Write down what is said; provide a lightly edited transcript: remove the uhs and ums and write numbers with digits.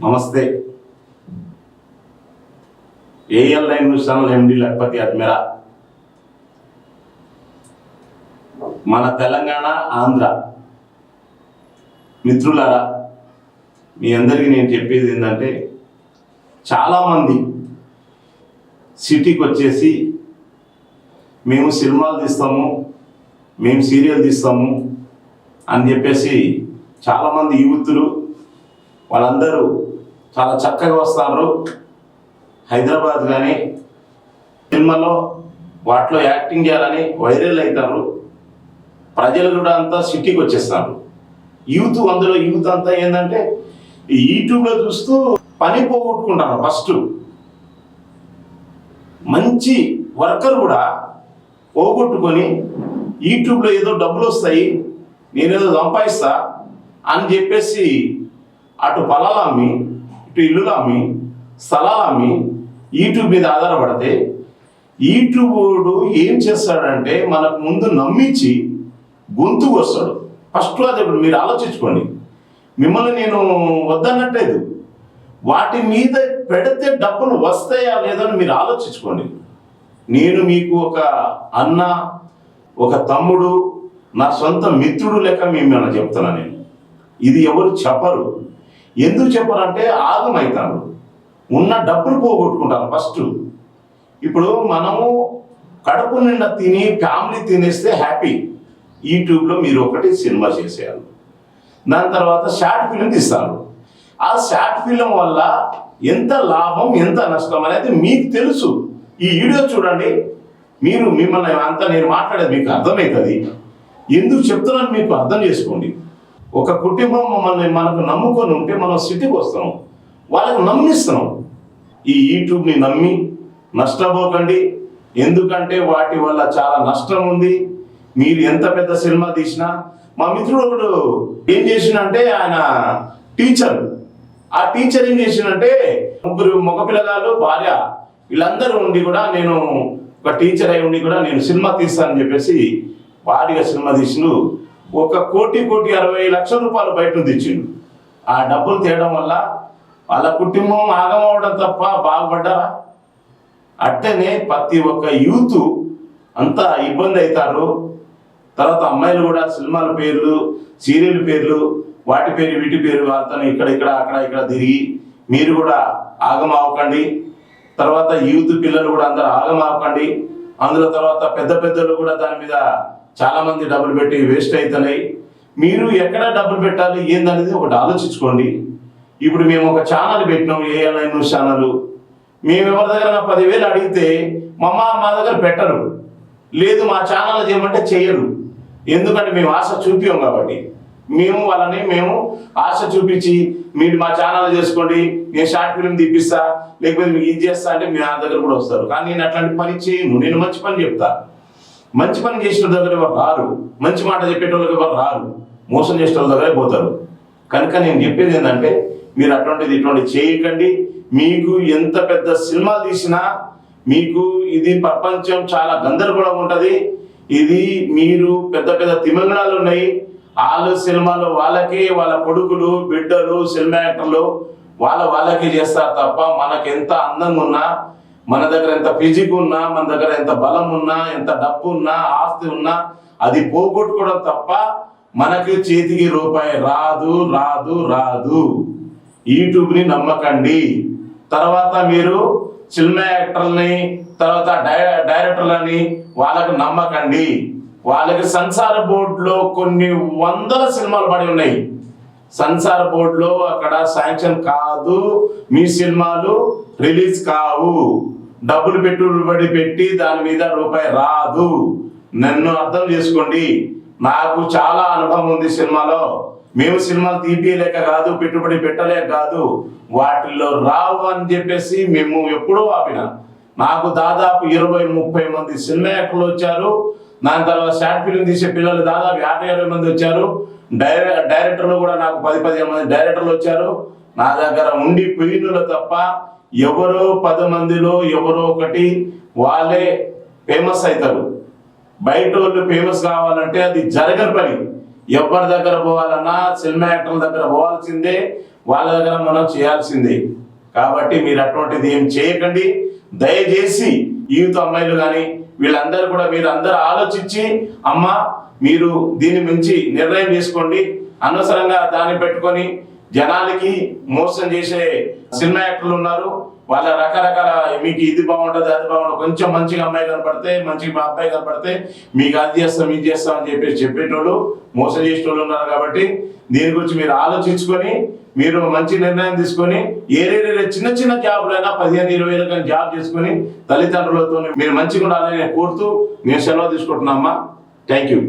నమస్తే. AL9 news channel MD Lakpati Admera. మన తెలంగాణ ఆంధ్ర మిత్రులారా, మీ అందరికీ నేను చెప్పేది ఏంటంటే, చాలామంది సిటీకి వచ్చేసి మేము సినిమాలు తీస్తాము, మేము సీరియల్ తీస్తాము అని చెప్పేసి చాలామంది యూతులు వాళ్ళందరూ చాలా చక్కగా వస్తారు. హైదరాబాద్ కానీ సినిమాలో వాటిలో యాక్టింగ్ చేయాలని వైరల్ అవుతారు. ప్రజలు కూడా అంతా సిటీకి వచ్చేస్తారు. అందులో యూత్ అంతా ఏంటంటే యూట్యూబ్లో చూస్తూ పని పోగొట్టుకుంటారు. ఫస్ట్ మంచి వర్కర్ కూడా పోగొట్టుకొని యూట్యూబ్లో ఏదో డబ్బులు వస్తాయి, నేనేదో సంపాదిస్తా అని చెప్పేసి అటు పొలాలు అమ్మి, ఇటు ఇల్లులు అమ్మి, స్థలాలు అమ్మి యూట్యూబ్ మీద ఆధారపడితే యూట్యూబ్ ఏం చేస్తాడంటే మనకు ముందు నమ్మించి గొంతుకు వస్తాడు. ఫస్ట్ అది ఇప్పుడు మీరు ఆలోచించుకోండి. మిమ్మల్ని నేను వద్దన్నట్లేదు, వాటి మీద పెడితే డబ్బులు వస్తాయా లేదని మీరు ఆలోచించుకోండి. నేను మీకు ఒక అన్న, ఒక తమ్ముడు, నా సొంత మిత్రుడు లెక్క మేము చెప్తున్నా. నేను ఇది ఎవరు చెప్పరు. ఎందుకు చెప్పరంటే ఆగమవుతారు, ఉన్న డబ్బులు పోగొట్టుకుంటారు. ఫస్ట్ ఇప్పుడు మనము కడుపు నిండా తిని ఫ్యామిలీ తినేస్తే హ్యాపీ. యూట్యూబ్లో మీరు ఒకటి సినిమా చేసేయాలి, దాని తర్వాత షార్ట్ ఫిల్మ్ తీస్తారు. ఆ షార్ట్ ఫిల్మ్ వల్ల ఎంత లాభం ఎంత నష్టం అనేది మీకు తెలుసు. ఈ వీడియో చూడండి, మిమ్మల్ని అంతా నేను మాట్లాడేది మీకు అర్థమవుతుంది. ఎందుకు చెప్తున్నాను మీకు అర్థం చేసుకోండి. ఒక కుటుంబం మనకు నమ్ముకొని ఉంటే మనం సిటీకి వస్తున్నాం, వాళ్ళకి నమ్మిస్తున్నాం. ఈ యూట్యూబ్ని నమ్మి నష్టపోకండి. ఎందుకంటే వాటి వల్ల చాలా నష్టం ఉంది. మీరు ఎంత పెద్ద సినిమా తీసినా, మా మిత్రుడు ఒకడు ఏం చేసినంటే, ఆయన టీచర్. ఆ టీచర్ ఏం చేసినంటే, ముగ్గురు మగపిల్లగాళ్ళు, భార్య, వీళ్ళందరూ ఉండి కూడా నేను ఒక టీచర్ అయి ఉండి కూడా నేను సినిమా తీస్తానని చెప్పేసి భారీగా సినిమా తీసిండు. 1,60,60,00,000 రూపాయలు బయట తెచ్చిండు. ఆ డబ్బులు తేయడం వల్ల వాళ్ళ కుటుంబం ఆగమవడం తప్ప బాగుపడ్డారా? అట్టనే ప్రతి ఒక్క యూత్ అంతా ఇబ్బంది అవుతారు. తర్వాత అమ్మాయిలు కూడా సినిమాల పేర్లు, సీరియల్ పేర్లు, వాటి పేరు వీటి పేరు వాళ్ళతో అక్కడ తిరిగి మీరు కూడా ఆగమవకండి. తర్వాత యూత్ పిల్లలు కూడా అందరూ ఆగమవకండి. అందులో తర్వాత పెద్దలు కూడా దాని మీద చాలా మంది డబ్బులు పెట్టి వేస్ట్ అవుతున్నాయి. మీరు ఎక్కడ డబ్బులు పెట్టాలి ఏందనేది ఒకటి ఆలోచించుకోండి. ఇప్పుడు మేము ఒక ఛానల్ పెట్టినాం, AL9 న్యూస్ ఛానల్. మేము ఎవరి దగ్గర 10,000 అడిగితే మా దగ్గర పెట్టరు, లేదు మా ఛానల్ చేయమంటే చేయరు. ఎందుకంటే మేము ఆశ చూపించాం కాబట్టి. మేము ఆశ చూపించి మీరు మా ఛానల్ చేసుకోండి, నేను షార్ట్ ఫిల్మ్ తీపిస్తా, లేకపోతే మీకు ఇది చేస్తా అంటే మీ దగ్గర కూడా వస్తారు. కానీ నేను అట్లాంటి పని చేయను. నేను మంచి పని చెప్తా. మంచి పని చేసిన దగ్గర ఎవరు రారు, మంచి మాట చెప్పేటోళ్ళకి ఎవరు రారు, మోసం చేసే వాళ్ళ దగ్గరే పోతారు. కనుక నేను చెప్పేది ఏంటంటే, మీరు ఇటువంటి చేయకండి. మీకు ఎంత పెద్ద సినిమా తీసినా మీకు ఇది ప్రపంచం చాలా గందరగోళం ఉంటుంది. ఇది మీరు పెద్ద తిమంగళాలు ఉన్నాయి. వాళ్ళు సినిమాలో వాళ్ళకి, వాళ్ళ కొడుకులు, బిడ్డలు, సినిమా యాక్టర్లు వాళ్ళకి చేస్తారు తప్ప మనకు ఎంత అందంగా ఉన్నా, మన దగ్గర ఎంత ఫిజిక్ ఉన్నా, మన దగ్గర ఎంత బలం ఉన్నా, ఎంత డబ్బు ఉన్నా, ఆస్తి ఉన్నా, అది పోగొట్టుకోవడం తప్ప మనకి చేతికి రూపాయి రాదు. యూట్యూబ్ని నమ్మకండి. తర్వాత మీరు సినిమా యాక్టర్లని, తర్వాత డైరెక్టర్లని వాళ్ళకి నమ్మకండి. వాళ్ళకి సెన్సార్ బోర్డులో కొన్ని 100 సినిమాలు పడి ఉన్నాయి. సెన్సార్ బోర్డులో అక్కడ శాంక్షన్ కాదు, మీ సినిమాలు రిలీజ్ కావు. డబ్బులు పెట్టుబడి పెట్టి దాని మీద రూపాయి రాదు. నన్ను అర్థం చేసుకోండి. నాకు చాలా అనుభవం ఉంది సినిమాలో. మేము సినిమాలు తీపియలేక కాదు, పెట్టుబడి పెట్టలేక కాదు, వాటిల్లో రావు అని చెప్పేసి మేము ఎప్పుడో ఆపిన. నాకు దాదాపు 20-30 మంది సినిమా యాక్టర్లు వచ్చారు. దాని తర్వాత షార్ట్ ఫిల్మ్ తీసే పిల్లలు దాదాపు 50-60 మంది వచ్చారు. డైరెక్టర్లు కూడా నాకు 10-15 మంది డైరెక్టర్లు వచ్చారు. నా దగ్గర ఉండి పోయినలు తప్ప ఎవరో 10 మందిలో ఎవరో ఒకటి వాళ్ళే ఫేమస్ అవుతారు. బయట వాళ్ళు ఫేమస్ కావాలంటే అది జరగని పని. ఎవరి దగ్గర పోవాలన్నా సినిమా యాక్టర్ల దగ్గర పోవాల్సిందే. వాళ్ళ దగ్గర మనం చేయాల్సిందే. కాబట్టి మీరు అటువంటిది ఏం చేయకండి. దయచేసి యూత్ అమ్మాయిలు కానీ వీళ్ళందరూ కూడా మీరు అందరూ ఆలోచించి అమ్మా మీరు దీని మించి నిర్ణయం తీసుకోండి. అనవసరంగా దాన్ని పెట్టుకొని జనాలకి మోసం చేసే సినిమా యాక్టర్లు ఉన్నారు. వాళ్ళ రకరకాల మీకు ఇది బాగుంటుంది అది బాగుంటుంది, కొంచెం మంచిగా అమ్మాయి కనపడితే మంచిగా మా అబ్బాయి కనపడితే మీకు అది చేస్తాం ఇది చేస్తాం అని చెప్పేసి చెప్పేటోళ్ళు మోసం చేసేటోళ్ళు ఉన్నారు. కాబట్టి దీని గురించి మీరు ఆలోచించుకొని మీరు మంచి నిర్ణయం తీసుకొని ఏరేరే చిన్న చిన్న జాబులైనా 15-20 వేలు కానీ జాబ్ చేసుకొని తల్లిదండ్రులతో మీరు మంచిగా ఉండాలని కోరుతూ నేను సెలవు తీసుకుంటున్నామ్మా. Thank you.